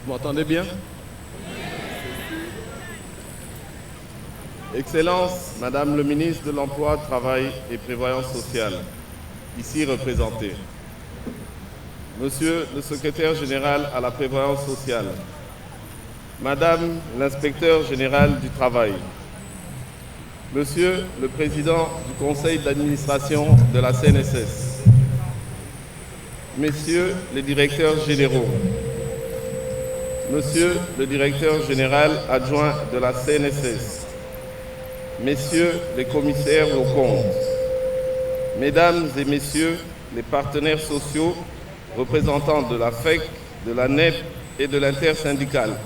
Vous m'entendez bien? Excellence, Madame le ministre de l'Emploi, Travail et Prévoyance sociale, ici représenté. Monsieur le secrétaire général à la Prévoyance sociale, Madame l'inspecteur général du travail, Monsieur le président du conseil d'administration de la CNSS, Messieurs les directeurs généraux, Monsieur le directeur général adjoint de la CNSS, Messieurs les commissaires aux comptes, Mesdames et Messieurs les partenaires sociaux, représentants de la FEC, de la NEP et de l'intersyndicale,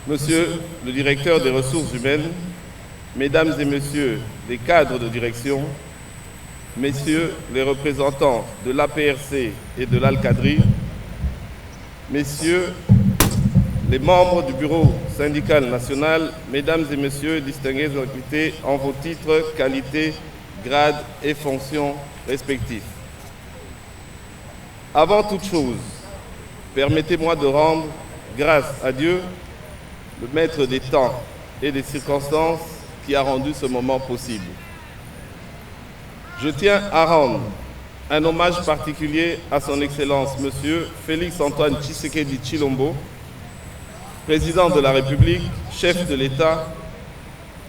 Monsieur le directeur des ressources humaines, Mesdames et Messieurs les cadres de direction, Messieurs les représentants de l'APRC et de l'Alcadrie, Messieurs les membres du bureau syndical national, Mesdames et Messieurs, distingués invités en vos titres, qualités, grades et fonctions respectifs. Avant toute chose, permettez-moi de rendre grâce à Dieu, le maître des temps et des circonstances qui a rendu ce moment possible. Je tiens à rendre un hommage particulier à son Excellence, Monsieur Félix-Antoine Tshisekedi Tshilombo, Président de la République, chef de l'État,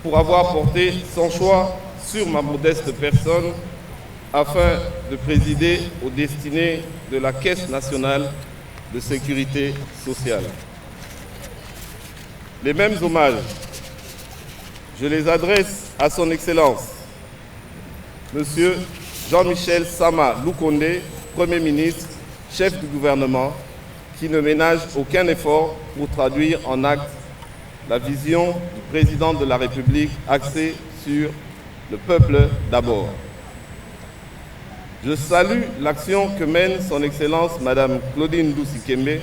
pour avoir porté son choix sur ma modeste personne afin de présider aux destinées de la Caisse nationale de sécurité sociale. Les mêmes hommages, je les adresse à son Excellence, Monsieur Jean-Michel Sama Lukonde, Premier ministre, chef du gouvernement, qui ne ménage aucun effort pour traduire en actes la vision du président de la République axée sur le peuple d'abord. Je salue l'action que mène son Excellence Madame Claudine Doucy-Kembe,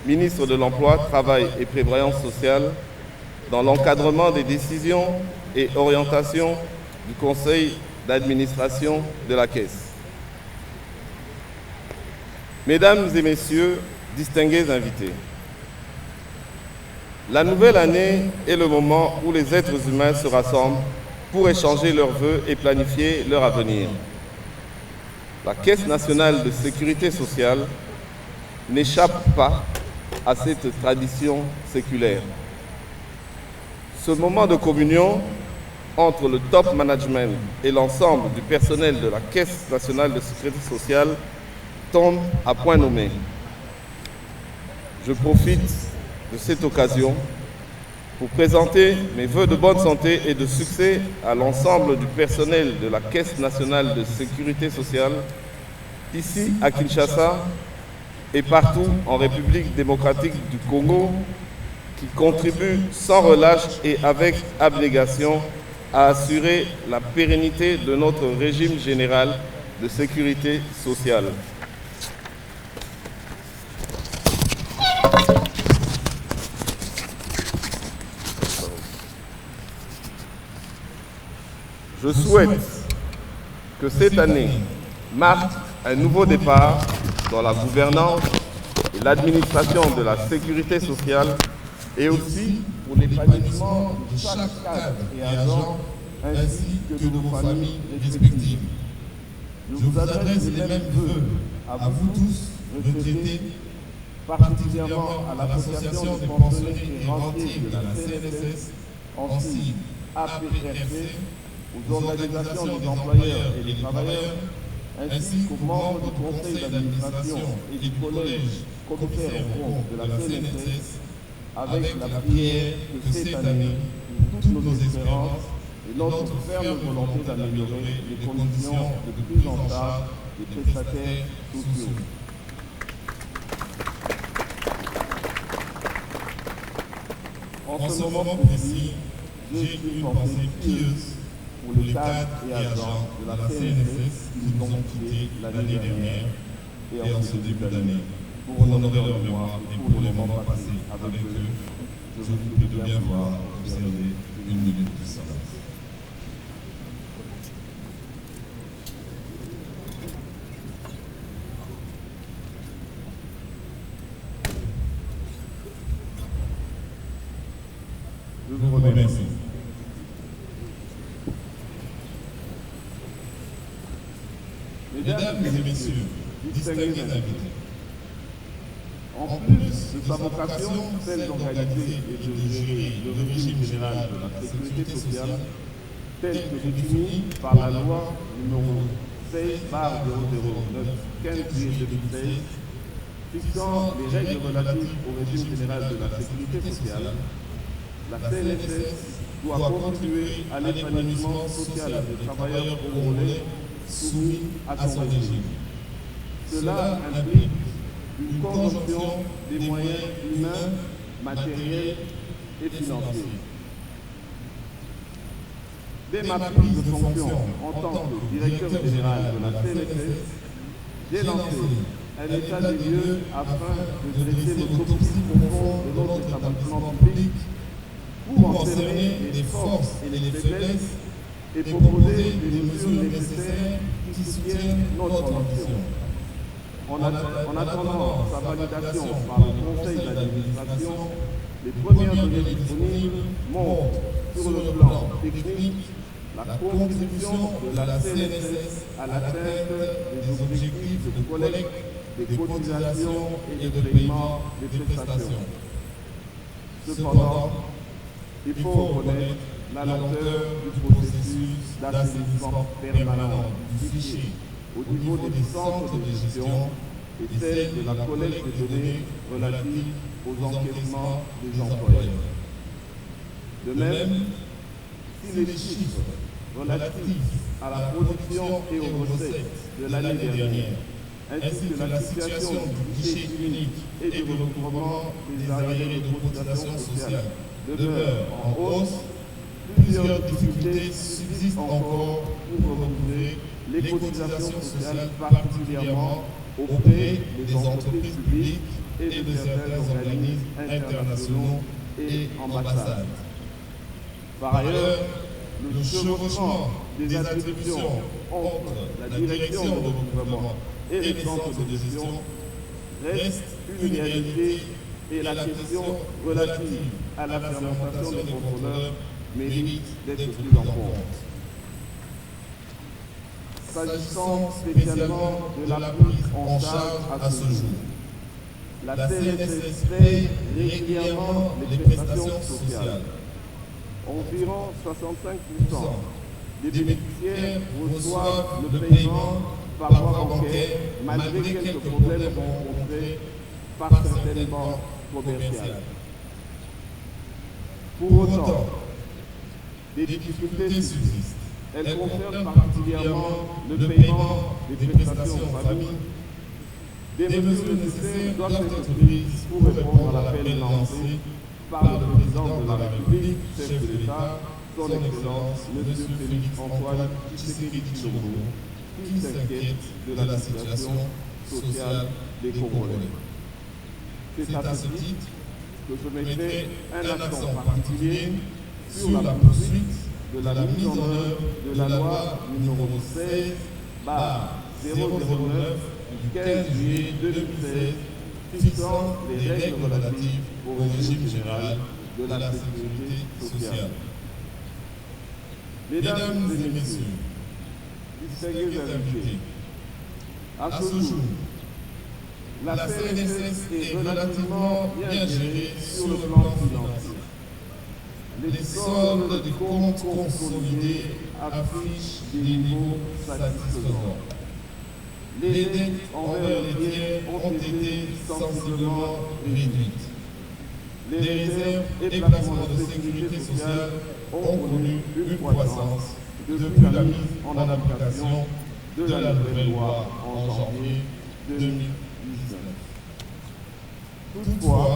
ministre de l'Emploi, Travail et Prévoyance sociale, dans l'encadrement des décisions et orientations du Conseil d'administration de la Caisse. Mesdames et Messieurs, distingués invités, la nouvelle année est le moment où les êtres humains se rassemblent pour échanger leurs vœux et planifier leur avenir. La Caisse nationale de sécurité sociale n'échappe pas à cette tradition séculaire. Ce moment de communion entre le top management et l'ensemble du personnel de la Caisse nationale de sécurité sociale tombe à point nommé. Je profite de cette occasion pour présenter mes vœux de bonne santé et de succès à l'ensemble du personnel de la Caisse nationale de sécurité sociale, ici à Kinshasa et partout en République démocratique du Congo, qui contribuent sans relâche et avec abnégation à assurer la pérennité de notre régime général de sécurité sociale. Je souhaite que cette année marque un nouveau départ dans la gouvernance et l'administration de la sécurité sociale et aussi pour l'épanouissement de chaque cadre et agent ainsi que de nos familles respectives. Je vous adresse les mêmes vœux à vous tous, retraités, particulièrement à l'Association des pensionnés et rentiers de la CNSS, ainsi APRC, aux organisations des employeurs et des travailleurs, ainsi qu'aux membres du conseil d'administration et du collège commissaire aux comptes de la CNSS, avec la prière que cette année, toutes nos espérances et notre ferme volonté d'améliorer les conditions de prise en charge des prestataires sociaux. En ce moment précis, j'ai une pensée pieuse pour les cadres et agents de la CNSS qui nous ont quittés l'année dernière et en ce début d'année. Pour honorer leur mémoire et pour les moments passés avec eux, je vous prie de bien vouloir observer une minute de silence. remercie. Mesdames et messieurs, distingués invités, en plus de sa vocation, celle d'organiser et de gérer le régime général de la sécurité sociale, tel que défini par la loi numéro 16/009 15 juillet 2016, fixant les règles relatives au régime général de la sécurité sociale, la CNSS doit contribuer à l'épanouissement social des travailleurs congolais soumis à son régime. Cela implique une conjonction des moyens humains, matériels et financiers. Dès ma prise de fonction en tant que directeur général de la CNSS, j'ai lancé un état des lieux afin de dresser l'autopsie profonde de notre établissement public pour en cerner les forces et les faiblesses et proposer des mesures nécessaires qui soutiennent notre ambition. En attendant sa validation par le conseil d'administration, les premières données disponibles montrent sur le plan technique la contribution de la CNSS à l'atteinte des objectifs de collecte des cotisations et de paiement des prestations. Cependant, il faut reconnaître la lenteur du processus d'assainissement permanent du fichier au niveau des centres de gestion et celle de la collecte des données relatives aux encaissements des employeurs. De même, si les chiffres relatifs à la production et aux recettes de l'année dernière, ainsi que la situation du guichet unique et du recouvrement des arriérés de cotisation sociale demeurent en hausse, plusieurs difficultés subsistent encore pour recouvrer les cotisations sociales, particulièrement auprès des entreprises publiques et de certains organismes internationaux et ambassades. Par ailleurs, le chevauchement des attributions entre la direction de recouvrement et les centres de gestion reste une réalité et la question relative à la fermentation des contrôleurs mérite d'être prise en compte. S'agissant spécialement de la prise en charge à ce jour, la CNSS paye régulièrement les prestations sociales. Environ 65% des bénéficiaires reçoivent le paiement par voie bancaire malgré quelques problèmes rencontrés par certaines banques commerciales. Pour autant, des difficultés subsistent. Elles concernent particulièrement le paiement des prestations aux familles. Des mesures nécessaires doivent être prises pour répondre à l'appel lancé par le président de la République, chef de l'État, son Excellence, M. Félix Antoine Tshisekedi Tshilombo, qui s'inquiète de la situation sociale des Congolais. C'est à ce titre que je mettrai un accent particulier sur la poursuite de la mise en œuvre de la loi numéro 16/009 du 15 juillet 2016 fixant les règles relatives au régime général de la sécurité sociale. Mesdames et messieurs, distingués invités, à ce jour, la CNSS est relativement bien gérée sur le plan financier. Les soldes des comptes consolidés affichent des niveaux satisfaisants. Les dettes envers les biens ont été sensiblement réduites. Les réserves et placements de sécurité sociale ont connu une croissance depuis la mise en application de la nouvelle loi en janvier 2019. Toutefois,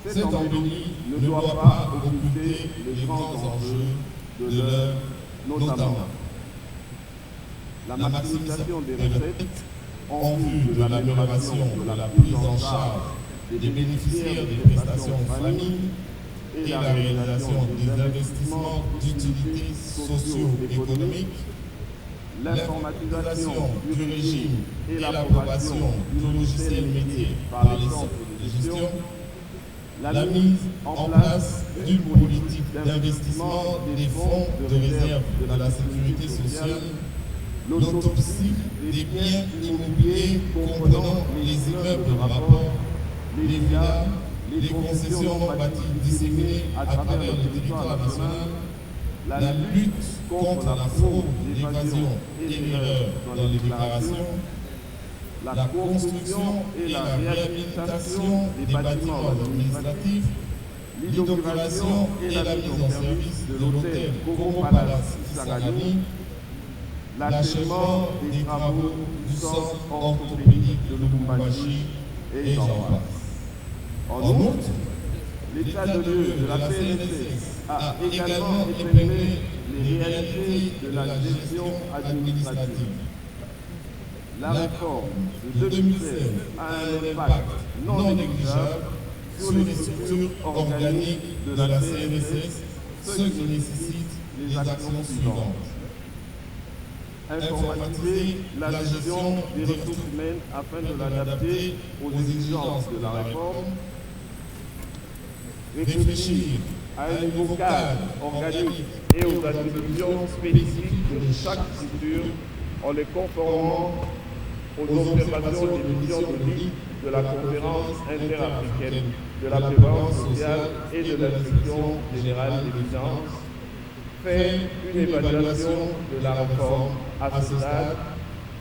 cette embellie ne doit pas occulter les grands enjeux de l'heure, notamment la maximisation des recettes en vue de l'amélioration de la prise en charge des bénéficiaires des prestations famille et la réalisation des investissements d'utilité socio-économique, l'informatisation du régime et l'approbation du logiciel métier par les centres de gestion, la mise en place d'une politique d'investissement des fonds de réserve de la sécurité sociale, l'autopsie des biens immobiliers comprenant les immeubles de rapport, les villas, les concessions non bâties disséminées à travers le territoire national, la lutte contre la fraude, l'évasion et l'erreur dans les déclarations, la construction et la réhabilitation des bâtiments administratifs, l'inauguration et la mise en service de l'hôtel Coco Palace Sarani, l'achèvement des travaux du centre orthopédique de Lubumbashi et j'en passe. En outre, l'état de lieu de la CNSS a également épinglé les réalités de la gestion administrative. La réforme de 2016 a un impact non négligeable sur les structures organiques de la CNSS, ce qui nécessite les actions suivantes. Informatiser la gestion des ressources humaines afin de l'adapter aux exigences de la réforme. Réfléchir à un nouveau cadre organique et aux attributions spécifiques de chaque structure en les conformant aux observations des missions de l'ID de la conférence interafricaine de la prévoyance sociale et de l'inspection générale des finances, faire une évaluation de la réforme à ce stade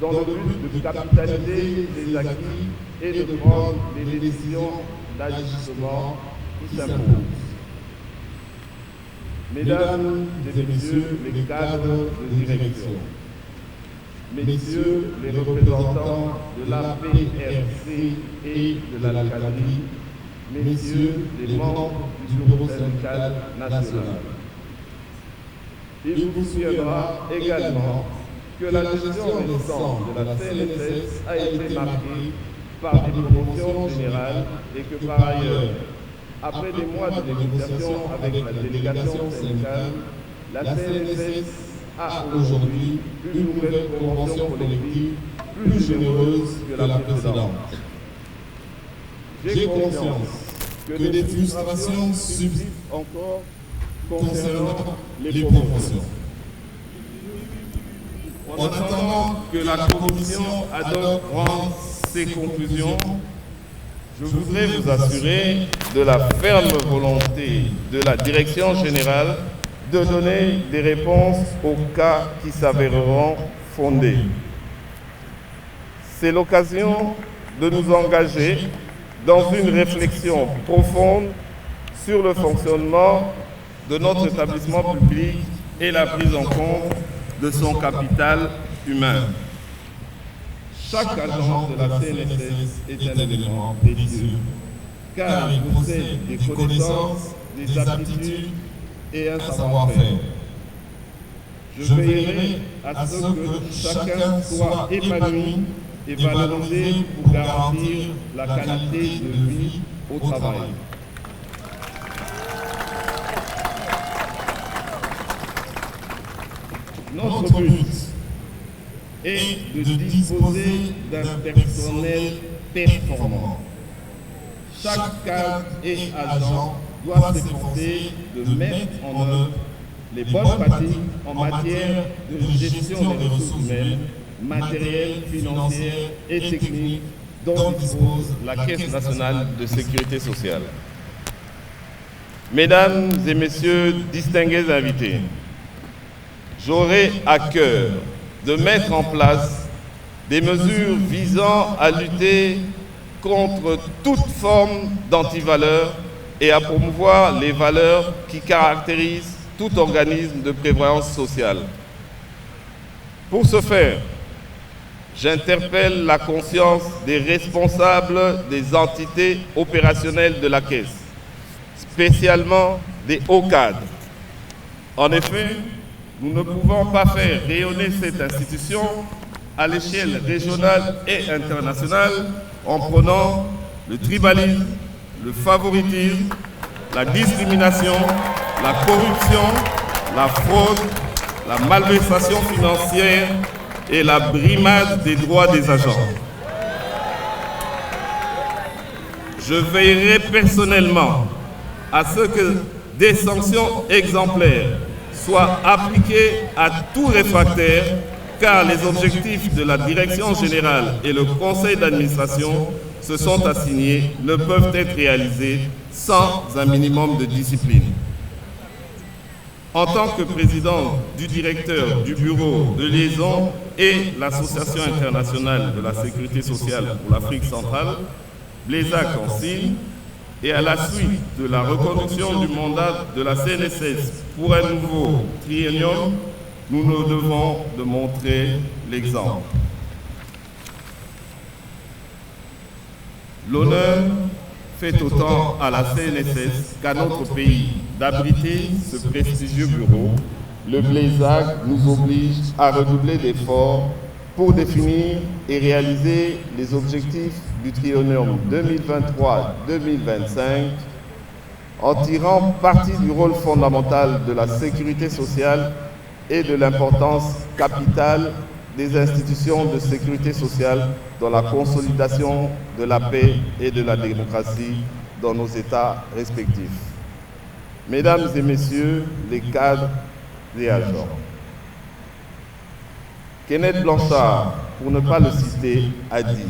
dans le but de capitaliser les acquis et de prendre les décisions d'ajustement qui s'imposent. Mesdames et messieurs les cadres de direction, messieurs les représentants de la PRC et de la cadrerie, messieurs les membres du bureau syndical national. Il vous souviendra également que la gestion récente de la CNSS a été marquée par des promotions générales et que par ailleurs, après des mois de négociations avec la délégation syndicale, la CNSS a aujourd'hui une nouvelle convention collective plus généreuse que la précédente. J'ai conscience que des frustrations subsistent encore concernant les promotions. En attendant que la commission ad hoc rende ses conclusions, je voudrais vous assurer de la ferme volonté de la direction générale de donner des réponses aux cas qui s'avéreront fondés. C'est l'occasion de nous engager dans une réflexion profonde sur le fonctionnement de notre établissement public et la prise en compte de son capital humain. Chaque agent de la CNSS est un élément précieux, car il possède des connaissances, des aptitudes et un savoir-faire. Je veillerai à ce que chacun soit épanoui et valorisé pour garantir la qualité de vie au travail. Notre but est de disposer d'un personnel performant. Chaque cadre et agent doit s'efforcer de mettre en œuvre les bonnes pratiques en matière de gestion des ressources humaines, matérielles, financières et techniques dont dispose la Caisse nationale de sécurité sociale. Mesdames et messieurs distingués invités, j'aurai à cœur de mettre en place des mesures visant à lutter contre toute forme d'antivaleur et à promouvoir les valeurs qui caractérisent tout organisme de prévoyance sociale. Pour ce faire, j'interpelle la conscience des responsables des entités opérationnelles de la Caisse, spécialement des hauts cadres. En effet, nous ne pouvons pas faire rayonner cette institution à l'échelle régionale et internationale en prônant le tribalisme, le favoritisme, la discrimination, la corruption, la fraude, la malversation financière et la brimade des droits des agents. je veillerai personnellement à ce que des sanctions exemplaires soient appliquées à tout réfractaire, car les objectifs de la Direction générale et le Conseil d'administration se sont assignés ne peuvent être réalisés sans un minimum de discipline. En tant que président du directeur du bureau de liaison et l'Association internationale de la sécurité sociale pour l'Afrique centrale, Blaisa Kansine, et à la suite de la reconduction du mandat de la CNSS pour un nouveau triennium, nous nous devons de montrer l'exemple. L'honneur fait autant à la CNSS qu'à notre pays d'abriter ce prestigieux bureau. Le Blaisa nous oblige à redoubler d'efforts pour définir et réaliser les objectifs du triennium 2023-2025 en tirant parti du rôle fondamental de la sécurité sociale et de l'importance capitale des institutions de sécurité sociale dans la consolidation de la paix et de la démocratie dans nos États respectifs. Mesdames et Messieurs les cadres et agents, Kenneth Blanchard, pour ne pas le citer, a dit